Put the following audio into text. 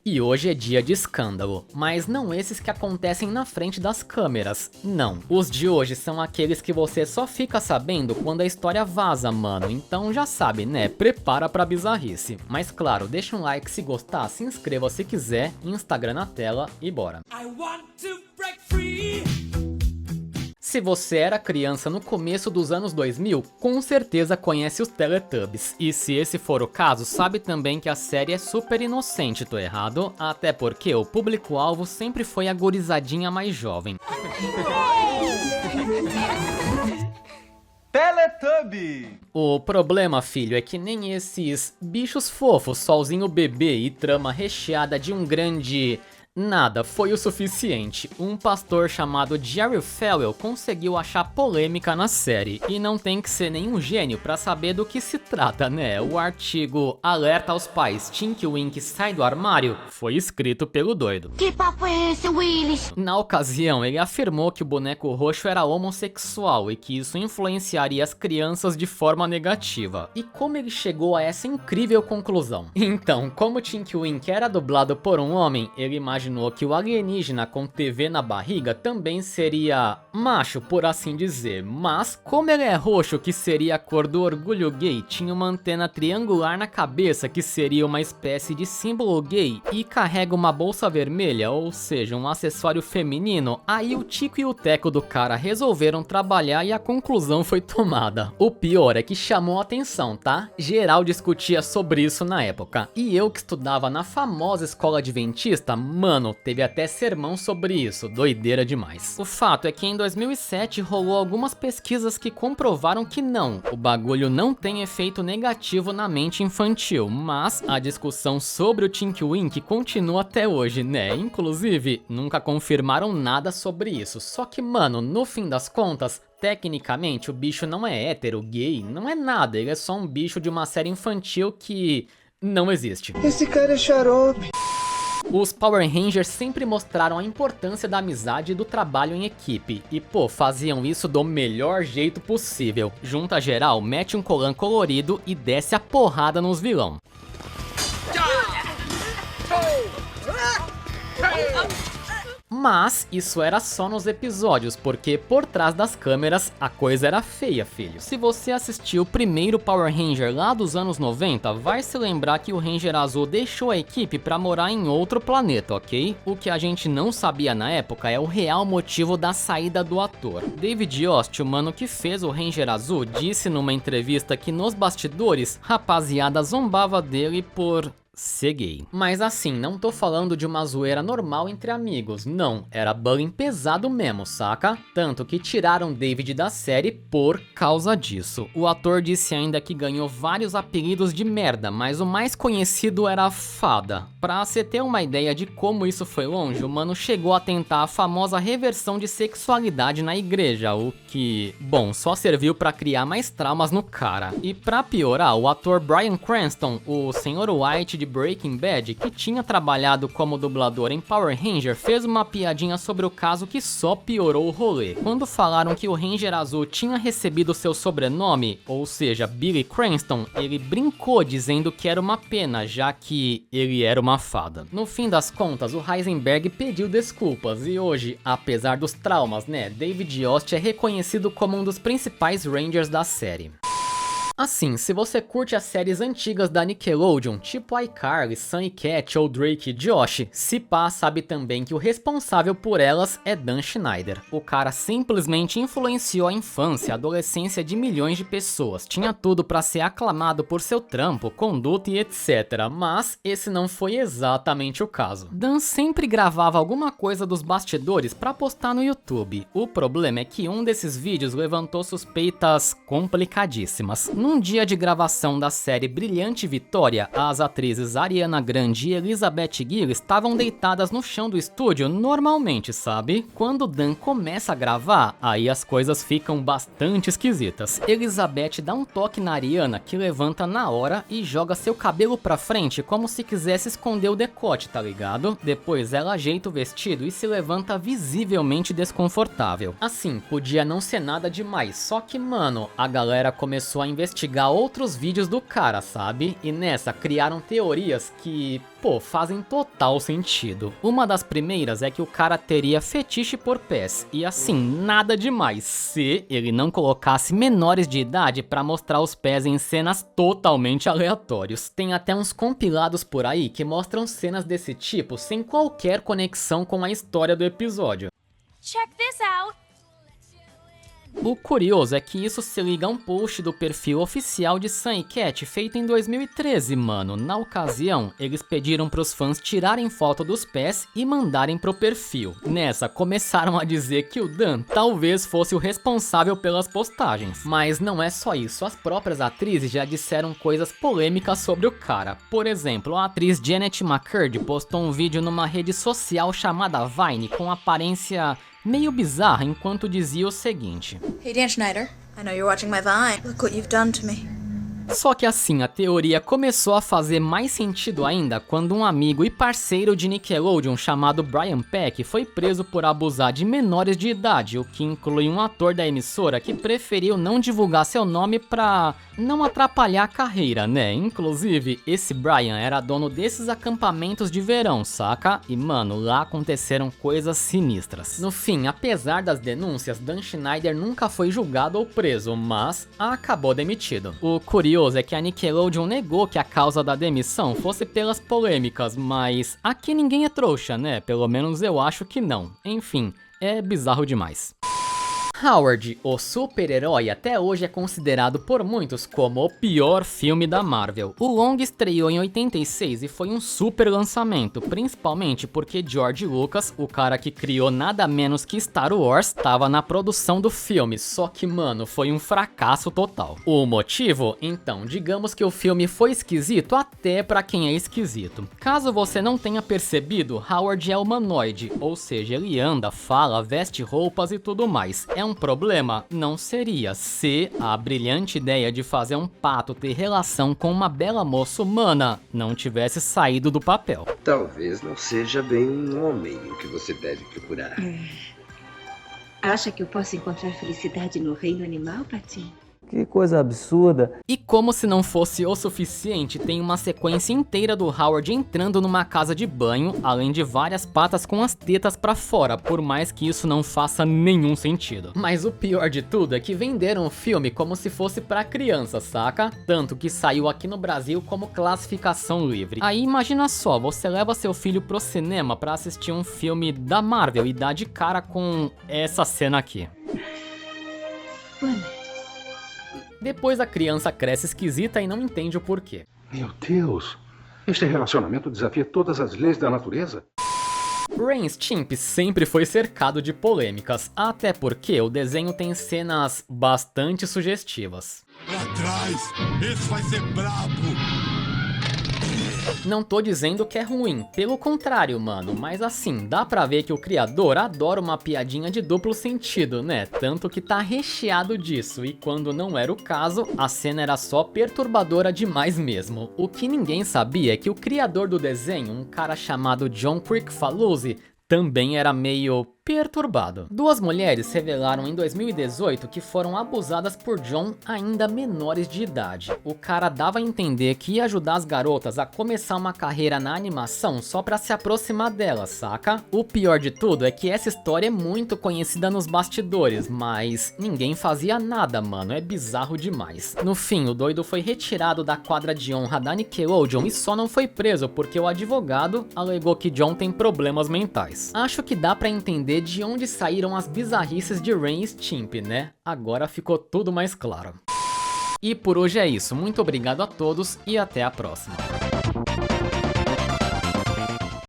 E hoje é dia de escândalo, mas não esses que acontecem na frente das câmeras, não. Os de hoje são aqueles que você só fica sabendo quando a história vaza, mano, então já sabe, né, prepara pra bizarrice. Mas claro, deixa um like se gostar, se inscreva se quiser, Instagram na tela e bora. Se você era criança no começo dos anos 2000, com certeza conhece os Teletubbies. E se esse for o caso, sabe também que a série é super inocente, tô errado? Até porque o público-alvo sempre foi a gurizadinha mais jovem. Teletubby! O problema, filho, é que nem esses bichos fofos, solzinho bebê e trama recheada de um grande... nada foi o suficiente. Um pastor chamado Jerry Falwell conseguiu achar polêmica na série. E não tem que ser nenhum gênio pra saber do que se trata, né? O artigo Alerta aos pais, Tinky Winky sai do armário foi escrito pelo doido. Que papo é esse, Willis? Na ocasião, ele afirmou que o boneco roxo era homossexual e que isso influenciaria as crianças de forma negativa. E como ele chegou a essa incrível conclusão? Então, como Tinky Winky era dublado por um homem, ele imaginou que o alienígena com TV na barriga também seria macho, por assim dizer, mas como ele é roxo, que seria a cor do orgulho gay, tinha uma antena triangular na cabeça, que seria uma espécie de símbolo gay, e carrega uma bolsa vermelha, ou seja, um acessório feminino, aí o Tico e o Teco do cara resolveram trabalhar e a conclusão foi tomada. O pior é que chamou a atenção, tá? Geral discutia sobre isso na época, e eu que estudava na famosa escola adventista, mano, teve até sermão sobre isso, doideira demais. O fato é que em 2007 rolou algumas pesquisas que comprovaram que não, o bagulho não tem efeito negativo na mente infantil, mas a discussão sobre o Tinky Winky continua até hoje, né? Inclusive, nunca confirmaram nada sobre isso, só que, mano, no fim das contas, tecnicamente o bicho não é hétero, gay, não é nada, ele é só um bicho de uma série infantil que não existe. Esse cara é xarope. Os Power Rangers sempre mostraram a importância da amizade e do trabalho em equipe, e pô, faziam isso do melhor jeito possível. Junta geral, mete um colã colorido e desce a porrada nos vilão. Mas isso era só nos episódios, porque por trás das câmeras a coisa era feia, filho. Se você assistiu o primeiro Power Ranger lá dos anos 90, vai se lembrar que o Ranger Azul deixou a equipe pra morar em outro planeta, ok? O que a gente não sabia na época é o real motivo da saída do ator. David Yost, o mano que fez o Ranger Azul, disse numa entrevista que nos bastidores, rapaziada zombava dele por... ser gay. Mas assim, não tô falando de uma zoeira normal entre amigos, não, era bullying pesado mesmo, saca? Tanto que tiraram David da série por causa disso. O ator disse ainda que ganhou vários apelidos de merda, mas o mais conhecido era Fada. Pra você ter uma ideia de como isso foi longe, o mano chegou a tentar a famosa reversão de sexualidade na igreja, o que, bom, só serviu pra criar mais traumas no cara. E pra piorar, o ator Bryan Cranston, o Sr. White de Breaking Bad, que tinha trabalhado como dublador em Power Ranger, fez uma piadinha sobre o caso que só piorou o rolê. Quando falaram que o Ranger Azul tinha recebido seu sobrenome, ou seja, Billy Cranston, ele brincou dizendo que era uma pena, já que ele era uma fada. No fim das contas, o Heisenberg pediu desculpas e hoje, apesar dos traumas, né, David Yost é reconhecido como um dos principais Rangers da série. Assim, se você curte as séries antigas da Nickelodeon, tipo iCarly, Sunny Cat ou Drake e Josh, se pá, sabe também que o responsável por elas é Dan Schneider. O cara simplesmente influenciou a infância e a adolescência de milhões de pessoas, tinha tudo pra ser aclamado por seu trampo, conduta e etc, mas esse não foi exatamente o caso. Dan sempre gravava alguma coisa dos bastidores pra postar no YouTube. O problema é que um desses vídeos levantou suspeitas complicadíssimas. Num dia de gravação da série Brilhante Vitória, as atrizes Ariana Grande e Elizabeth Gillies estavam deitadas no chão do estúdio normalmente, sabe? Quando Dan começa a gravar, aí as coisas ficam bastante esquisitas. Elizabeth dá um toque na Ariana, que levanta na hora e joga seu cabelo pra frente como se quisesse esconder o decote, tá ligado? Depois ela ajeita o vestido e se levanta visivelmente desconfortável. Assim, podia não ser nada demais, só que mano, a galera começou a investigar investigar outros vídeos do cara, sabe? E nessa criaram teorias que, pô, fazem total sentido. Uma das primeiras é que o cara teria fetiche por pés, e assim, nada demais, se ele não colocasse menores de idade pra mostrar os pés em cenas totalmente aleatórios. Tem até uns compilados por aí que mostram cenas desse tipo sem qualquer conexão com a história do episódio. Check this out. O curioso é que isso se liga a um post do perfil oficial de Sam e Cat feito em 2013, mano. Na ocasião, eles pediram pros fãs tirarem foto dos pés e mandarem pro perfil. Nessa, começaram a dizer que o Dan talvez fosse o responsável pelas postagens. Mas não é só isso, as próprias atrizes já disseram coisas polêmicas sobre o cara. Por exemplo, a atriz Janet McCurdy postou um vídeo numa rede social chamada Vine com aparência meio bizarra enquanto dizia o seguinte: Hey Dan Schneider, I know you're watching my Vine. Look what you've done to me. Só que assim, a teoria começou a fazer mais sentido ainda quando um amigo e parceiro de Nickelodeon chamado Brian Peck foi preso por abusar de menores de idade, o que inclui um ator da emissora que preferiu não divulgar seu nome pra não atrapalhar a carreira, né? Inclusive, esse Brian era dono desses acampamentos de verão, saca? E mano, lá aconteceram coisas sinistras. No fim, apesar das denúncias, Dan Schneider nunca foi julgado ou preso, mas acabou demitido. O curioso é que a Nickelodeon negou que a causa da demissão fosse pelas polêmicas, mas aqui ninguém é trouxa, né? Pelo menos eu acho que não. Enfim, é bizarro demais. Howard, o super-herói, até hoje é considerado por muitos como o pior filme da Marvel. O longa estreou em 86 e foi um super lançamento, principalmente porque George Lucas, o cara que criou nada menos que Star Wars, estava na produção do filme, só que, mano, foi um fracasso total. O motivo? Então, digamos que o filme foi esquisito até pra quem é esquisito. Caso você não tenha percebido, Howard é humanoide, ou seja, ele anda, fala, veste roupas e tudo mais. É um problema? Não seria, se a brilhante ideia de fazer um pato ter relação com uma bela moça humana não tivesse saído do papel. Talvez não seja bem um homem o que você deve procurar. Acha que eu posso encontrar felicidade no reino animal, Patinho? Que coisa absurda. E como se não fosse o suficiente, tem uma sequência inteira do Howard entrando numa casa de banho, além de várias patas com as tetas pra fora, por mais que isso não faça nenhum sentido. Mas o pior de tudo é que venderam o filme como se fosse pra criança, saca? Tanto que saiu aqui no Brasil como classificação livre. Aí imagina só, você leva seu filho pro cinema pra assistir um filme da Marvel e dá de cara com essa cena aqui. Depois a criança cresce esquisita e não entende o porquê. Meu Deus, este relacionamento desafia todas as leis da natureza. Ren Stimpy sempre foi cercado de polêmicas, até porque o desenho tem cenas bastante sugestivas. Pra trás, esse vai ser brabo. Não tô dizendo que é ruim, pelo contrário, mano, mas assim, dá pra ver que o criador adora uma piadinha de duplo sentido, né? Tanto que tá recheado disso, e quando não era o caso, a cena era só perturbadora demais mesmo. O que ninguém sabia é que o criador do desenho, um cara chamado John Kricfalusi, também era meio perturbado. Duas mulheres revelaram em 2018 que foram abusadas por John ainda menores de idade. O cara dava a entender que ia ajudar as garotas a começar uma carreira na animação só pra se aproximar delas, saca? O pior de tudo é que essa história é muito conhecida nos bastidores, mas ninguém fazia nada, mano, é bizarro demais. No fim, o doido foi retirado da quadra de honra da Nickelodeon e só não foi preso porque o advogado alegou que John tem problemas mentais. Acho que dá pra entender de onde saíram as bizarrices de Ren e Stimpy, né? Agora ficou tudo mais claro. E por hoje é isso, muito obrigado a todos e até a próxima.